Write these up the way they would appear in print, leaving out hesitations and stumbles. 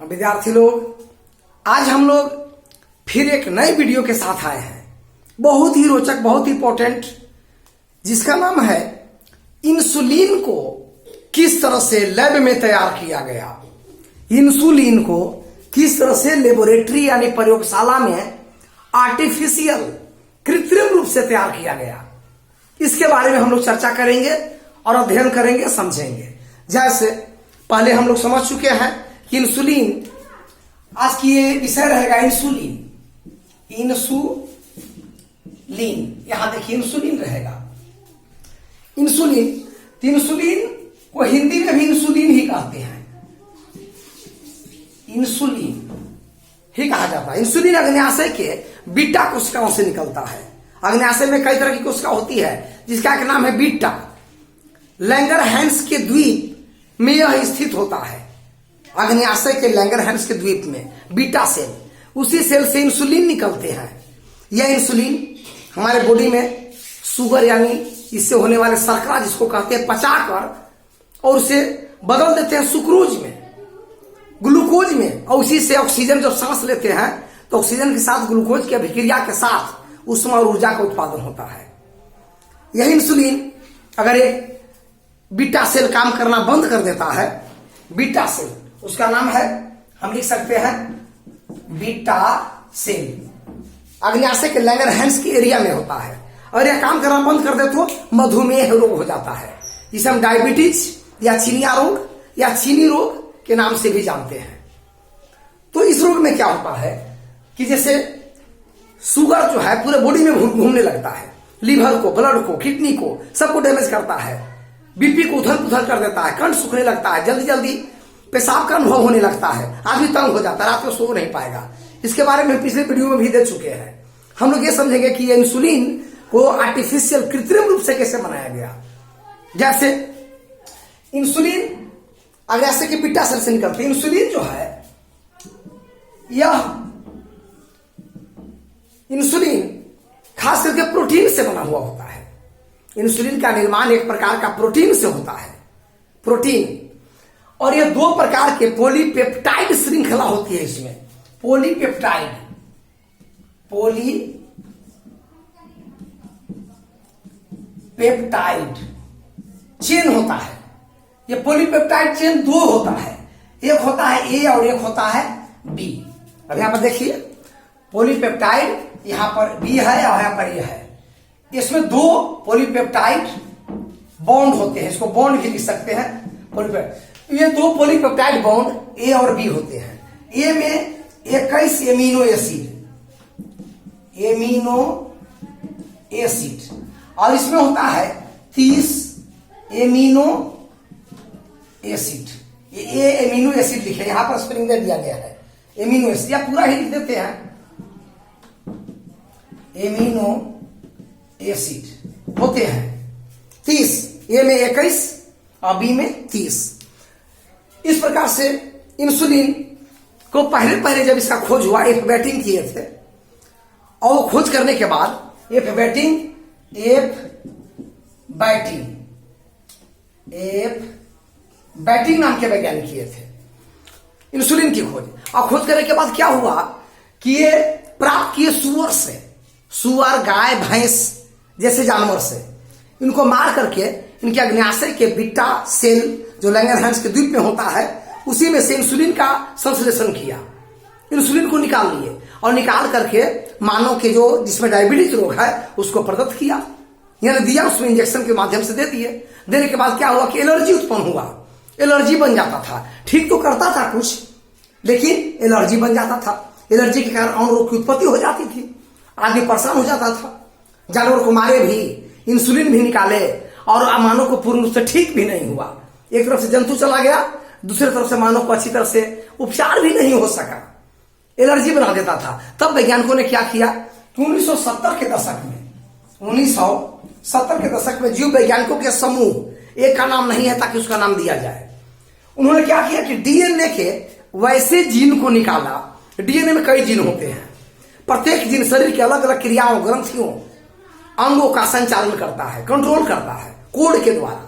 विद्यार्थी लोग, आज हम लोग फिर एक नए वीडियो के साथ आए हैं, बहुत ही रोचक, बहुत ही इंपॉर्टेंट, जिसका नाम है इंसुलिन को किस तरह से लैब में तैयार किया गया। इंसुलिन को किस तरह से लेबोरेटरी यानी प्रयोगशाला में आर्टिफिशियल कृत्रिम रूप से तैयार किया गया, इसके बारे में हम लोग चर्चा करेंगे और अध्ययन करेंगे, समझेंगे। जैसे पहले हम लोग समझ चुके हैं कि इंसुलिन, आज की ये विषय रहेगा इंसुलिन। इंसुलिन, यहां देखिए इंसुलिन रहेगा। इंसुलिन को हिंदी में भी इंसुलिन ही कहते हैं, इंसुलिन ही कहा जाता है। इंसुलिन अग्न्याशय के बीटा कोशिकाओं से निकलता है। अग्न्याशय में कई तरह की कोशिका होती है, जिसका एक नाम है बीटा। लैंगरहैंस के द्वीप में यह स्थित होता है। अग्न्याशय के लैंगरहैंस के द्वीप में बीटा सेल, उसी सेल से इंसुलिन निकलते हैं। यह इंसुलिन हमारे बॉडी में शुगर यानी इससे होने वाले शर्करा जिसको कहते हैं, पचाकर और उसे बदल देते हैं सुक्रोज में, ग्लूकोज में, और उसी से ऑक्सीजन जब सांस लेते हैं तो ऑक्सीजन के साथ ग्लूकोज की अभिक्रिया के साथ ऊष्मा और ऊर्जा का उत्पादन होता है। यह इंसुलिन अगर एक बीटा सेल काम करना बंद कर देता है, बीटा सेल, उसका नाम है, हम लिख सकते हैं बीटा सेल, अग्न्याशय के लैंगरहैंस की एरिया में होता है, और यह काम करना बंद कर दे तो मधुमेह रोग हो जाता है, जिसे हम डायबिटीज या चीनिया रोग या चीनी रोग के नाम से भी जानते हैं। तो इस रोग में क्या होता है कि जैसे शुगर जो है पूरे बॉडी में घूमने लगता है, लीवर को, ब्लड को, किडनी को, सबको डैमेज करता है, बीपी को उथल पुथल कर देता है, कंठ सूखने लगता है, जल्दी जल्दी पेशाब का अनुभव होने लगता है, आदमी तंग हो जाता है, रात में सो नहीं पाएगा। इसके बारे में पिछले वीडियो में भी देख चुके हैं। हम लोग ये समझेंगे कि ये इंसुलिन को आर्टिफिशियल कृत्रिम रूप से कैसे बनाया गया। जैसे इंसुलिन अग्न्याशय के बीटा सेल से निकलती है। इंसुलिन जो है, यह इंसुलिन खास करके प्रोटीन से बना हुआ होता है। इंसुलिन का निर्माण एक प्रकार का प्रोटीन से होता है, प्रोटीन, और यह दो प्रकार के पॉलीपेप्टाइड श्रृंखला होती है इसमें। पॉलीपेप्टाइड चेन होता है। यह पॉलीपेप्टाइड चेन दो होता है, एक होता है ए और एक होता है बी। अब यहां पर देखिए पॉलीपेप्टाइड, यहां पर बी है और यहां पर ए है। इसमें दो पॉलीपेप्टाइड बॉन्ड होते हैं, इसको बॉन्ड भी लिख सकते हैं पॉलीपेप्टाइड। ये दो पॉलीपेप्टाइड बॉन्ड ए और बी होते हैं। ए में 21 एमिनो एसिड और इसमें होता है 30 एमिनो एसिड। ये एमिनो एसिड लिखे, यहां पर स्पेलिंग दे दिया गया है एमिनो एसिड, या पूरा ही लिख देते हैं एमिनो एसिड होते हैं 30, ए में 21 और बी में 30। इस प्रकार से इंसुलिन को पहले जब इसका खोज हुआ, एफ बैटिंग किए थे, और वो खोज करने के बाद एफ बैटिंग नाम के वैज्ञानिक किए थे इंसुलिन की खोज। और खोज करने के बाद क्या हुआ कि ये प्राप्त किए सुअर से, सुअर, गाय, भैंस जैसे जानवर से, इनको मार करके इनके अग्न्याशय के बीटा सेल जो लैंगरहैंस के द्वीप में होता है, उसी में से इंसुलिन का संश्लेषण किया, इंसुलिन को निकाल लिए और निकाल करके मानव के जो जिसमें डायबिटीज रोग है उसको प्रदत्त किया, यानी दिया, उसमें इंजेक्शन के माध्यम से दे दिए। देने के बाद क्या हुआ कि एलर्जी उत्पन्न हुआ, एलर्जी बन जाता था। ठीक तो करता था कुछ, लेकिन एलर्जी बन जाता था। एलर्जी के कारण अन्य रोग की उत्पत्ति हो जाती थी, आदमी परेशान हो जाता था। जानवर को मारे भी, इंसुलिन भी निकाले, और मानव को पूर्ण रूप से ठीक भी नहीं हुआ। एक तरफ से जंतु चला गया, दूसरी तरफ से मानव को अच्छी तरह से उपचार भी नहीं हो सका, एलर्जी बना देता था। तब वैज्ञानिकों ने क्या किया, 1970 के दशक में जीव वैज्ञानिकों के समूह, एक का नाम नहीं है ताकि उसका नाम दिया जाए, उन्होंने क्या किया कि डीएनए के वैसे जीन को निकाला। डीएनए में कई जीन होते हैं, प्रत्येक जीन शरीर के अलग अलग क्रियाओं, ग्रंथियों, अंगों का संचालन करता है, कंट्रोल करता है कोड के द्वारा।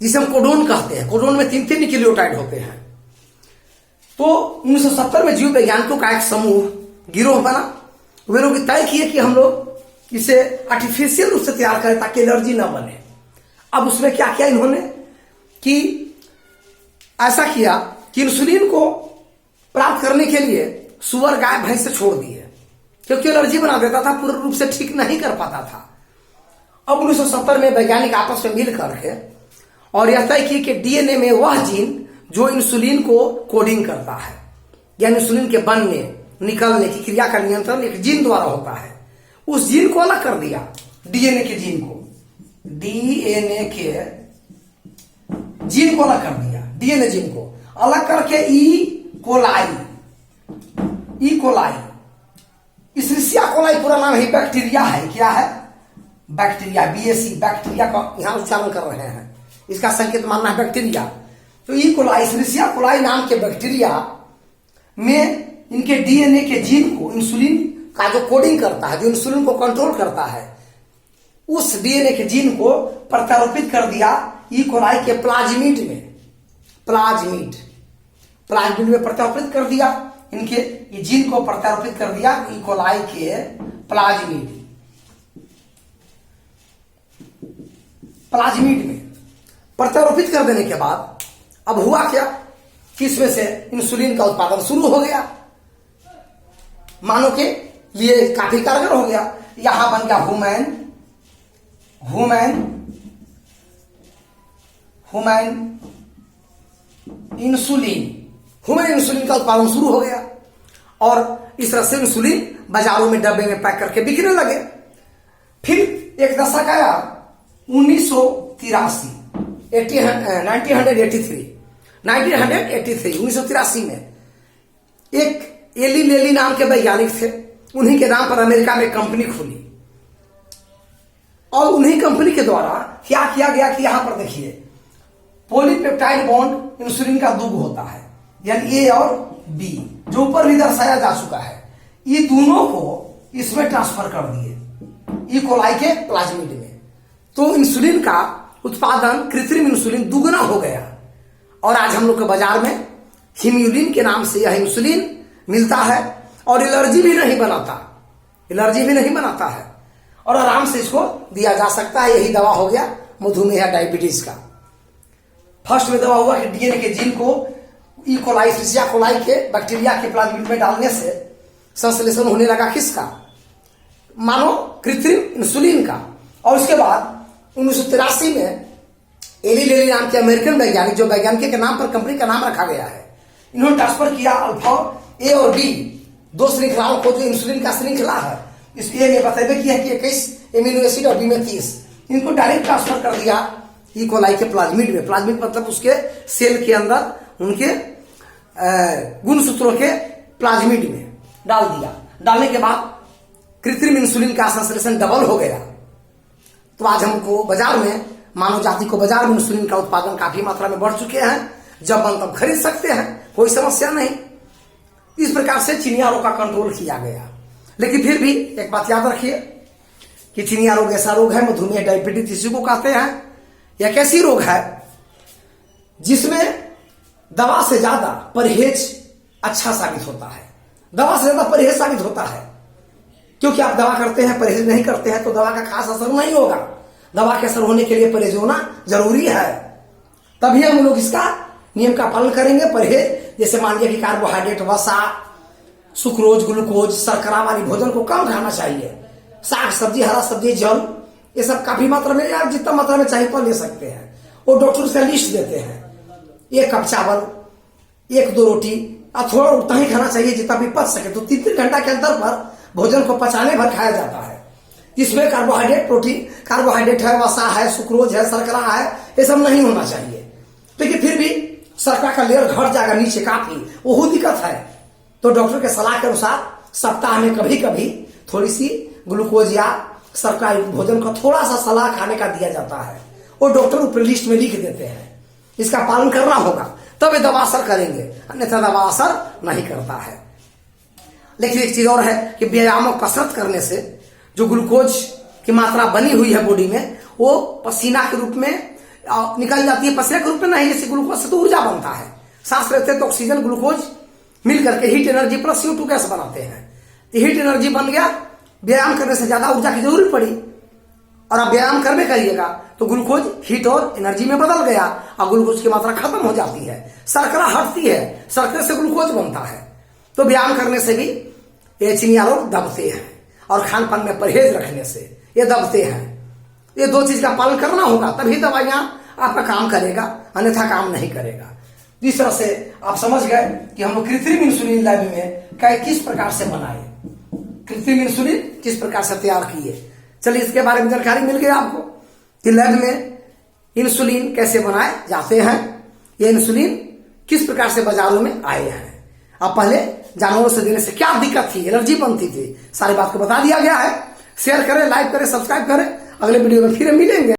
जिसे हम कोडोन कहते हैं। कोडोन में 3 न्यूक्लियोटाइड होते हैं। तो 1970 में जीव वैज्ञानिकों का एक समूह गिरोह बना। वे लोग तय किए कि हम लोग इसे आर्टिफिशियल रूप से तैयार करें ताकि एलर्जी ना बने। अब उसमें क्या किया इन्होंने कि ऐसा किया कि इंसुलिन को प्राप्त करने के लिए सुअर गाय भैंस से छोड़ दिए, क्योंकि एलर्जी बना देता था, पूर्ण रूप से ठीक नहीं कर पाता था। अब 1970 में वैज्ञानिक आपस में मिल करके और यह तय किए कि डीएनए में वह जीन जो इंसुलिन को कोडिंग करता है, यानी इंसुलिन के बनने निकलने की क्रिया का नियंत्रण एक जीन द्वारा होता है, उस जीन को अलग कर दिया। डीएनए के जीन को अलग कर दिया, डीएनए जीन को अलग करके ई कोलाई इस्चेरिशिया कोलाई पूरा नाम ही बैक्टीरिया है। क्या है? बैक्टीरिया, बीएसई, बैक्टीरिया का यहां उच्चारण कर रहे हैं, इसका संकेत मानना है बैक्टीरिया। तो ई कोलाई, इस्चेरिशिया कोलाई नाम के बैक्टीरिया में इनके डीएनए के जीन को, इंसुलिन का जो कोडिंग करता है, जो इंसुलिन को कंट्रोल करता है, उस डीएनए के जीन को प्रत्यारोपित कर दिया ई कोलाई के प्लाज्मिड में प्रत्यारोपित कर दिया। इनके ये जीन को प्रत्यारोपित कर दिया ई कोलाई के प्लाज्मिड में प्रत्यारोपित कर देने के बाद अब हुआ क्या कि इसमें से इंसुलिन का उत्पादन शुरू हो गया, मानव के लिए काफी कारगर हो गया। यहां बन गया ह्यूमन इंसुलिन का उत्पादन शुरू हो गया और इस तरह से इंसुलिन बाजारों में डब्बे में पैक करके बिकने लगे। फिर एक दशक आया 1983 में एक एली लेली नाम के वैज्ञानिक थे, उन्हीं के नाम पर अमेरिका में कंपनी खुली और उन्हीं कंपनी के द्वारा क्या किया गया कि यहां पर देखिए पॉलीपेप्टाइड बॉन्ड इंसुलिन का दुग होता है, यानी ए और बी, जो ऊपर भी दर्शाया जा चुका है, ये दोनों को इसमें ट्रांसफर कर दिए ई कोलाई के प्लाज्मिड में। तो इंसुलिन का उत्पादन, कृत्रिम इंसुलिन दुगना हो गया और आज हम लोग के बाजार में हिम्यूलिन के नाम से यह इंसुलिन मिलता है और एलर्जी भी नहीं बनाता है और आराम से इसको दिया जा सकता है। यही दवा हो गया मधुमेह या डायबिटीज का। फर्स्ट में दवा हुआ कि डीएनए के जीन को ई कोलाई, इस्चेरिशिया कोलाई के बैक्टीरिया के प्लाज्मिड में डालने से संश्लेषण होने लगा किसका? मानो कृत्रिम इंसुलिन का। और उसके बाद 1983 में एली लेली नाम के अमेरिकन वैज्ञानिक, जो वैज्ञानिक के नाम पर कंपनी का नाम रखा गया है, इन्होंने ट्रांसफर किया अल्फा ए और बी, दो श्रृंखलाओं को, जो इंसुलिन का श्रृंखला है। इस ए में बताया किया कि 21 एमिनो एसिड और बी में 30, इनको डायरेक्ट ट्रांसफर कर दिया ई कोलाई के प्लाज्मिड में। प्लाज्मिड मतलब उसके सेल के अंदर उनके गुणसूत्रों के प्लाज्मिड में डाल दिया। डालने के बाद कृत्रिम इंसुलिन का संश्लेषण डबल हो गया। तो आज हमको बाजार में, मानव जाति को बाजार में इंसुलिन का उत्पादन काफी मात्रा में बढ़ चुके हैं, जब मन तब खरीद सकते हैं, कोई समस्या नहीं। इस प्रकार से चिनिया रोग का कंट्रोल किया गया। लेकिन फिर भी एक बात याद रखिए कि चिनिया रोग ऐसा रोग है, मधुमेह डायबिटीज इसी को कहते हैं, यह कैसी रोग है जिसमें दवा से ज्यादा परहेज अच्छा साबित होता है। दवा से ज्यादा परहेज साबित होता है, क्योंकि आप दवा करते हैं, परहेज नहीं करते हैं तो दवा का खास असर नहीं होगा। दवा के असर होने के लिए परहेज होना जरूरी है, तभी हम लोग इसका नियम का पालन करेंगे। परहेज जैसे मान लिया कि कार्बोहाइड्रेट, वसा, सुक्रोज, ग्लूकोज, शर्करा वाली भोजन को कम खाना चाहिए। साग सब्जी, हरा सब्जी, जल, ये सब काफी मात्रा में, आप जितना मात्रा में चाहिए तो ले सकते हैं। वो डॉक्टर उसका लिस्ट देते हैं, 1 कप चावल, 1-2 रोटी, और थोड़ा उतना ही खाना चाहिए जितना भी पच सके। तो 3-3 घंटा के अंतर पर भोजन को पचाने भर खाया जाता है। इसमें कार्बोहाइड्रेट, प्रोटीन, कार्बोहाइड्रेट है, वसा है, सुक्रोज है, शर्करा है, ये सब नहीं होना चाहिए। लेकिन फिर भी शर्करा का लेयर घट जाएगा नीचे काफी, वो दिक्कत है। तो डॉक्टर के सलाह के अनुसार सप्ताह में कभी कभी थोड़ी सी ग्लूकोज या शर्करा भोजन का थोड़ा सा सलाह खाने का दिया जाता है, वो डॉक्टर ऊपर लिस्ट में लिख देते हैं। इसका पालन करना होगा तब ये दवा असर करेंगे, अन्यथा दवा असर नहीं करता है। लेकिन एक चीज और है कि व्यायाम और कसरत करने से जो ग्लूकोज की मात्रा बनी हुई है बॉडी में, वो पसीना के रूप में निकल जाती है। पसीना के रूप में नहीं, जैसे ग्लूकोज से तो ऊर्जा बनता है, सांस लेते हैं तो ऑक्सीजन ग्लूकोज मिल करके heat energy plus CO2 gas बनाते हैं। तो हीट एनर्जी बन गया, व्यायाम करने से ज्यादा ऊर्जा की जरूरत पड़ी और आप व्यायाम करने करिएगा तो ग्लूकोज हीट और एनर्जी में बदल गया और ग्लूकोज की मात्रा खत्म हो जाती है, शर्करा हटती है, शर्करे से ग्लूकोज बनता है। तो व्यायाम करने से भी ये चिनिया लोग दबते हैं और खान पान में परहेज रखने से ये दबते हैं। ये दो चीज का पालन करना होगा तभी दवाइयां आपका काम करेगा, अन्यथा काम नहीं करेगा। इस तरह से आप समझ गए कि हम लोग कृत्रिम इंसुलिन लैब में किस प्रकार से बनाए, कृत्रिम इंसुलिन किस प्रकार से तैयार किए। चलिए इसके बारे में जानकारी मिल गई आपको कि लैब में इंसुलिन कैसे बनाए जाते हैं, ये इंसुलिन किस प्रकार से बाजारों में आए हैं। अब पहले जानवरों से देने से क्या दिक्कत थी, एलर्जी बनती थी, सारी बात को बता दिया गया है। शेयर करें, लाइक करें, सब्सक्राइब करें। अगले वीडियो में फिर मिलेंगे।